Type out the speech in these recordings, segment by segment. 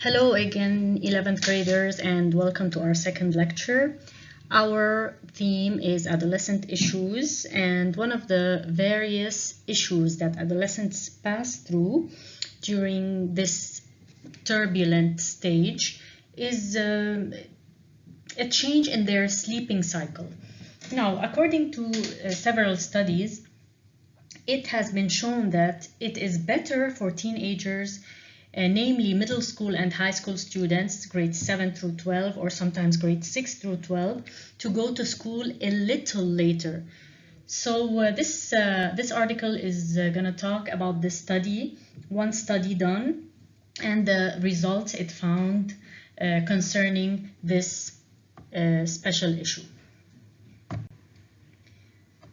Hello again, 11th graders, and welcome to our second lecture. Our theme is adolescent issues, and one of the various issues that adolescents pass through during this turbulent stage is a change in their sleeping cycle. Now, according to several studies, it has been shown that it is better for teenagers, namely middle school and high school students, grades 7 through 12, or sometimes grades 6 through 12, to go to school a little later. So this article is going to talk about this study, one study done, and the results it found concerning this special issue.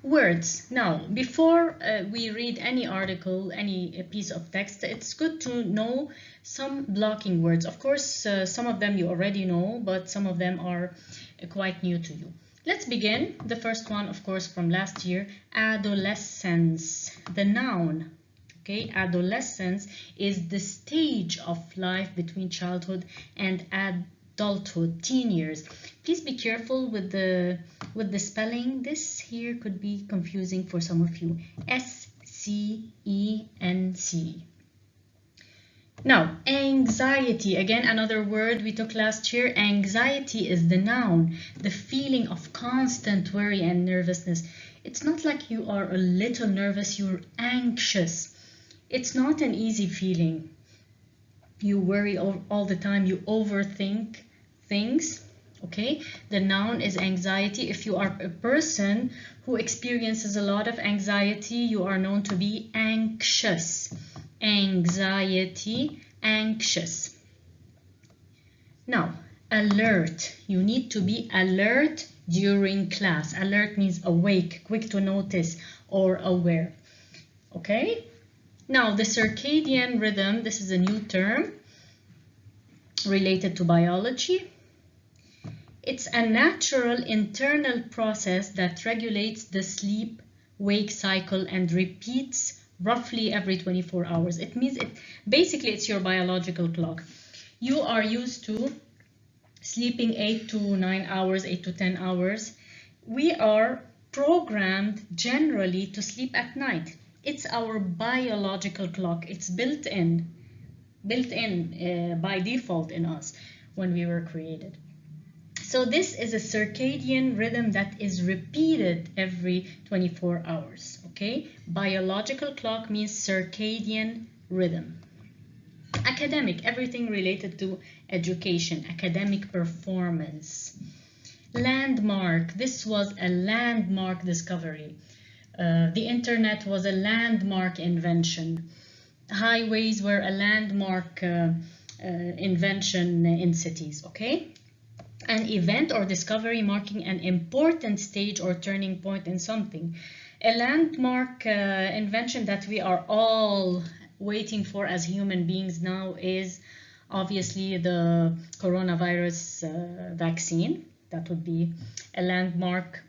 Words. Now, before we read any article, any piece of text, it's good to know some blocking words. Of course, some of them you already know, but some of them are quite new to you. Let's begin. The first one, of course, from last year, adolescence. The noun. Okay, adolescence is the stage of life between childhood and adulthood, teen years. Please be careful with the spelling. This here could be confusing for some of you. S-C-E-N-C. Now, anxiety, again another word we took last year. Anxiety is the noun, the feeling of constant worry and nervousness. It's not like you are a little nervous, you're anxious. It's not an easy feeling. You worry all the time, you overthink things. Okay, the noun is anxiety. If you are a person who experiences a lot of anxiety, you are known to be anxious. Anxiety, anxious. Now, alert. You need to be alert during class. Alert means awake, quick to notice, or aware. Okay? Now, the circadian rhythm, this is a new term related to biology. It's a natural internal process that regulates the sleep-wake cycle and repeats roughly every 24 hours. It means basically it's your biological clock. You are used to sleeping 8 to 9 hours, 8 to 10 hours. We are programmed generally to sleep at night. It's our biological clock. It's built in by default in us when we were created. So this is a circadian rhythm that is repeated every 24 hours, okay? Biological clock means circadian rhythm. Academic, everything related to education, academic performance. Landmark, this was a landmark discovery. The internet was a landmark invention. Highways were a landmark invention in cities, okay? An event or discovery marking an important stage or turning point in something. A landmark invention that we are all waiting for as human beings now is obviously the coronavirus vaccine. That would be a landmark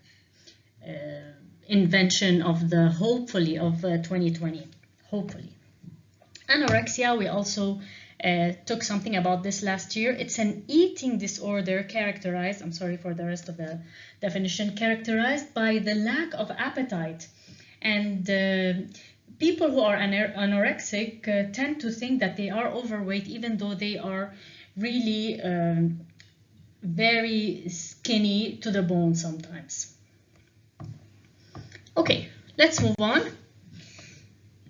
invention of the hopefully of 2020. Hopefully. Anorexia, we also took something about this last year. It's an eating disorder characterized, I'm sorry for the rest of the definition, characterized by the lack of appetite. And people who are anorexic tend to think that they are overweight even though they are really very skinny to the bone sometimes. Okay, let's move on.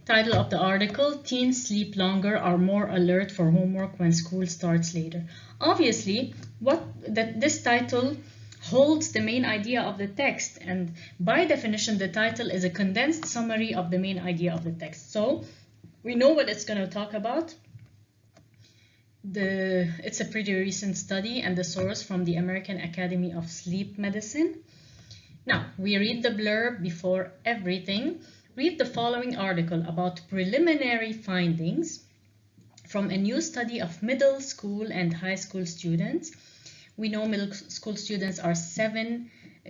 Title of the article, teens sleep longer, are more alert for homework when school starts later. Obviously, this title holds the main idea of the text, and by definition, the title is a condensed summary of the main idea of the text. So we know what it's going to talk about. It's a pretty recent study and the source from the American Academy of Sleep Medicine. Now, we read the blurb before everything. Read the following article about preliminary findings from a new study of middle school and high school students. We know middle school students are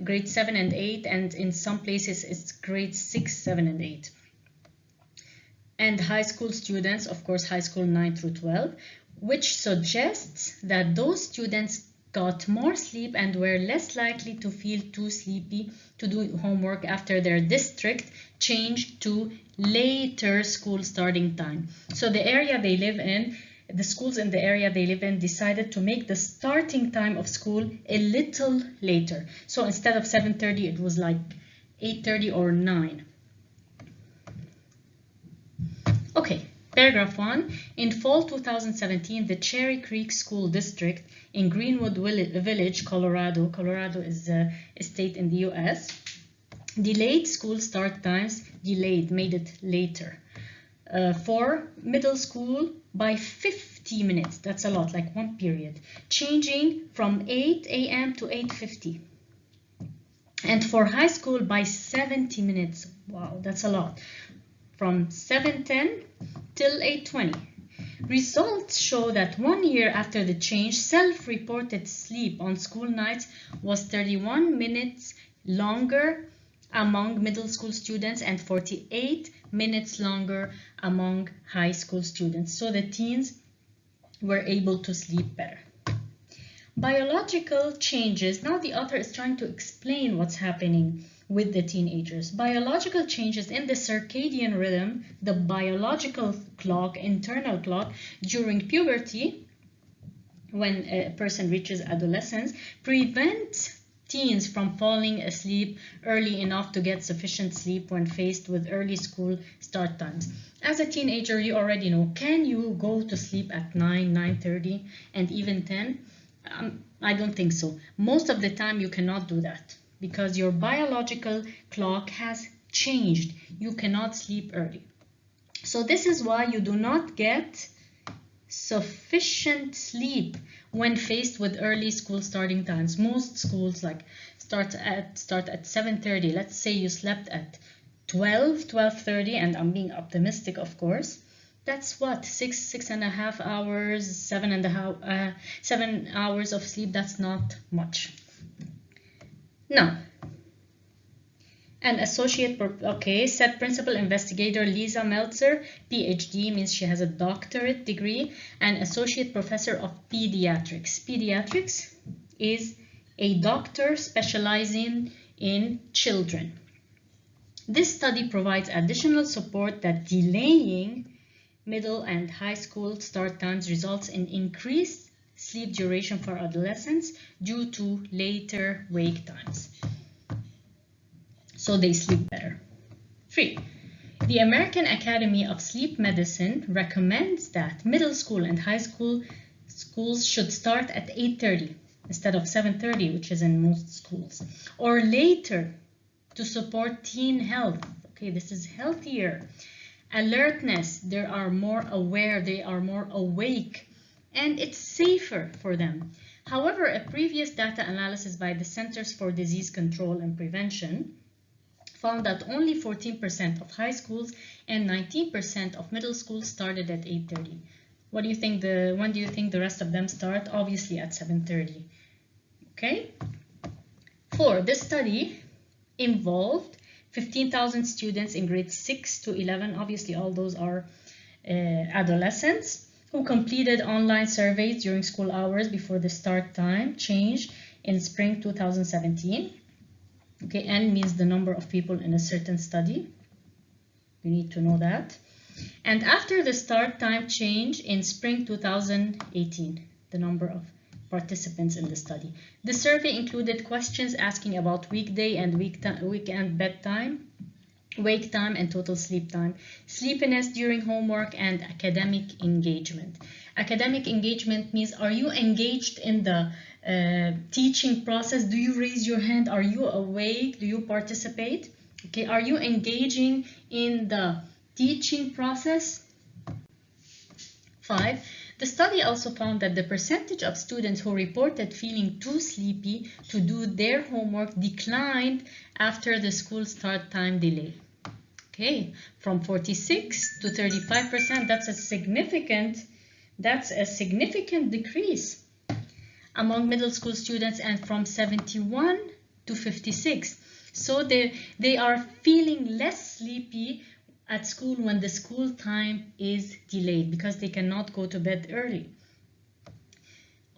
grade 7 and 8, and in some places it's grade 6, 7, and 8. and high school students, of course, high school 9 through 12, which suggests that those students got more sleep and were less likely to feel too sleepy to do homework after their district changed to later school starting time. So the area they live in, the schools in the area they live in decided to make the starting time of school a little later. So instead of 7:30, it was like 8:30 or 9. Okay, paragraph 1. In fall 2017, the Cherry Creek School District in Greenwood Village, Colorado, Colorado is a state in the US, delayed school start times, made it later, for middle school by 50 minutes. That's a lot, like one period, changing from 8 a.m. to 8:50. And for high school by 70 minutes. Wow, that's a lot. From 7:10 till 8:20. Results show that 1 year after the change, self-reported sleep on school nights was 31 minutes longer among middle school students and 48 minutes longer among high school students. So the teens were able to sleep better. Biological changes. Now the author is trying to explain what's happening with the teenagers. Biological changes in the circadian rhythm, the biological clock, internal clock, during puberty, when a person reaches adolescence, prevent teens from falling asleep early enough to get sufficient sleep when faced with early school start times. As a teenager, you already know, can you go to sleep at 9, 9:30, and even 10? I don't think so. Most of the time you cannot do that because your biological clock has changed. You cannot sleep early. So this is why you do not get sufficient sleep when faced with early school starting times. Most schools like start at 7:30. Let's say you slept at 12:30, and I'm being optimistic, of course. That's what, 6.5 hours, 7 hours of sleep. That's not much. Now, an associate, said principal investigator Lisa Meltzer, PhD, means she has a doctorate degree, and associate professor of pediatrics. Pediatrics is a doctor specializing in children. This study provides additional support that delaying middle and high school start times results in increased sleep duration for adolescents due to later wake times. So they sleep better. 3. The American Academy of Sleep Medicine recommends that middle school and high school schools should start at 8:30 instead of 7:30, which is in most schools, or later to support teen health. Okay, this is healthier. Alertness, they are more aware, they are more awake, and it's safer for them. However, a previous data analysis by the Centers for Disease Control and Prevention found that only 14% of high schools and 19% of middle schools started at 8:30. When do you think the rest of them start? Obviously at 7:30. Okay? 4. This study involved 15,000 students in grades 6 to 11. Obviously, all those are adolescents who completed online surveys during school hours before the start time changed in spring 2017. Okay, N means the number of people in a certain study. You need to know that. And after the start time change in spring 2018, the number of participants in the study. The survey included questions asking about weekday and weekend bedtime, wake time and total sleep time, sleepiness during homework, and academic engagement. Academic engagement means, are you engaged in the teaching process? Do you raise your hand? Are you awake? Do you participate? Okay, are you engaging in the teaching process? 5. The study also found that the percentage of students who reported feeling too sleepy to do their homework declined after the school start time delay. Okay, from 46 to 35%, that's a significant decrease among middle school students, and from 71 to 56. So they are feeling less sleepy at school when the school time is delayed because they cannot go to bed early.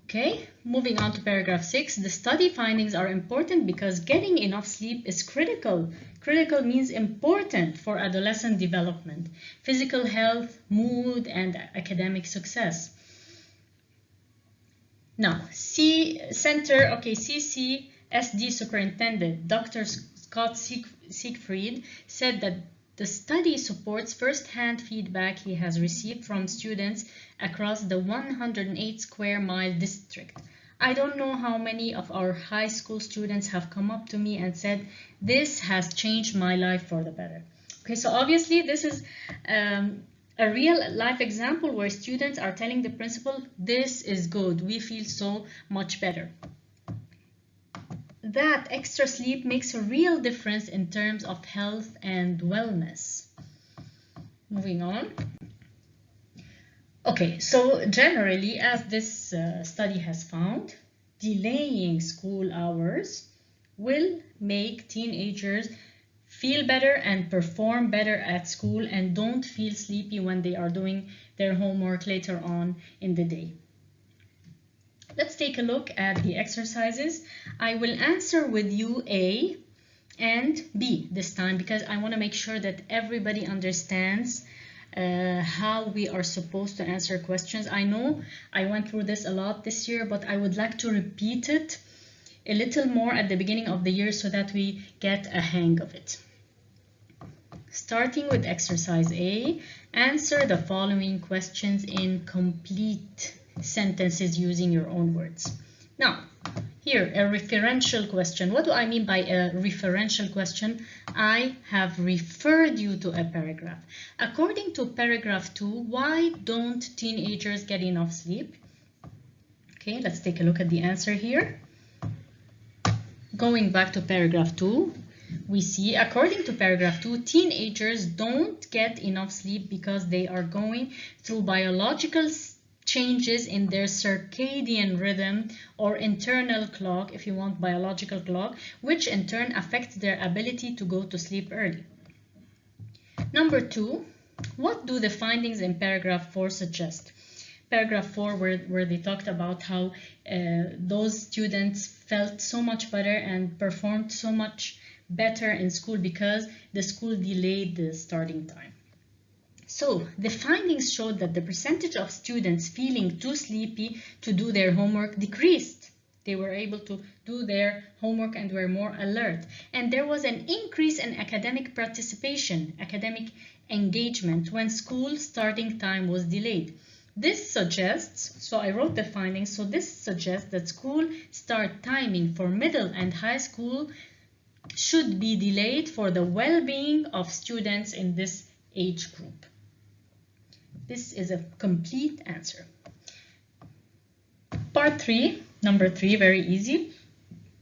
Okay, moving on to paragraph 6. The study findings are important because getting enough sleep is critical. Critical means important for adolescent development, physical health, mood, and academic success. Now, CCSD Superintendent Dr. Scott Siegfried said that the study supports first-hand feedback he has received from students across the 108 square mile district. I don't know how many of our high school students have come up to me and said, this has changed my life for the better. Okay, so obviously this is a real life example where students are telling the principal, this is good, we feel so much better. That extra sleep makes a real difference in terms of health and wellness. Moving on. Okay, so generally, as this study has found, delaying school hours will make teenagers feel better and perform better at school and don't feel sleepy when they are doing their homework later on in the day. Let's take a look at the exercises. I will answer with you A and B this time because I want to make sure that everybody understands how we are supposed to answer questions. I know I went through this a lot this year, but I would like to repeat it a little more at the beginning of the year so that we get a hang of it. Starting with exercise A, answer the following questions in complete sentences using your own words. Now, here, a referential question. What do I mean by a referential question? I have referred you to a paragraph. According to paragraph 2, why don't teenagers get enough sleep? Okay, let's take a look at the answer here. Going back to paragraph 2, we see, according to paragraph 2, teenagers don't get enough sleep because they are going through biological changes in their circadian rhythm or internal clock, if you want biological clock, which in turn affects their ability to go to sleep early. Number 2, what do the findings in paragraph 4 suggest? Paragraph 4 where they talked about how those students felt so much better and performed so much better in school because the school delayed the starting time. So the findings showed that the percentage of students feeling too sleepy to do their homework decreased. They were able to do their homework and were more alert. And there was an increase in academic participation, academic engagement when school starting time was delayed. This suggests, so I wrote the findings, so this suggests that school start timing for middle and high school should be delayed for the well-being of students in this age group. This is a complete answer. Part 3, number 3, very easy.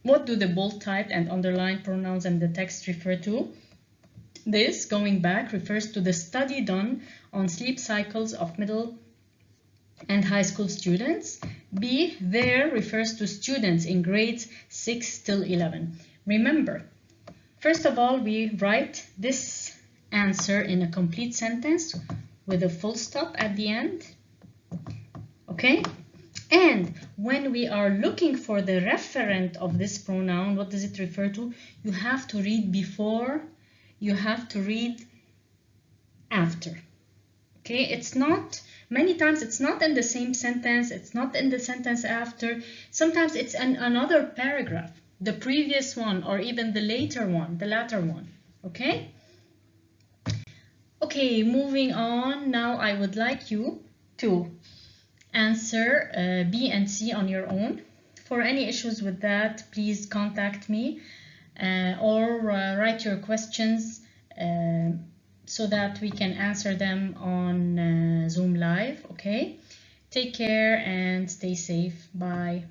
What do the bold typed and underlined pronouns in the text refer to? This, going back, refers to the study done on sleep cycles of middle and high school students. B, there refers to students in grades 6 till 11. Remember, first of all, we write this answer in a complete sentence with a full stop at the end, okay? And when we are looking for the referent of this pronoun, what does it refer to? You have to read before, you have to read after, okay? It's not, many times it's not in the same sentence, it's not in the sentence after, sometimes it's in another paragraph, the previous one or even the later one, the latter one, okay? Okay, moving on, now I would like you to answer B and C on your own. For any issues with that, please contact me or write your questions so that we can answer them on Zoom Live, okay? Take care and stay safe. Bye.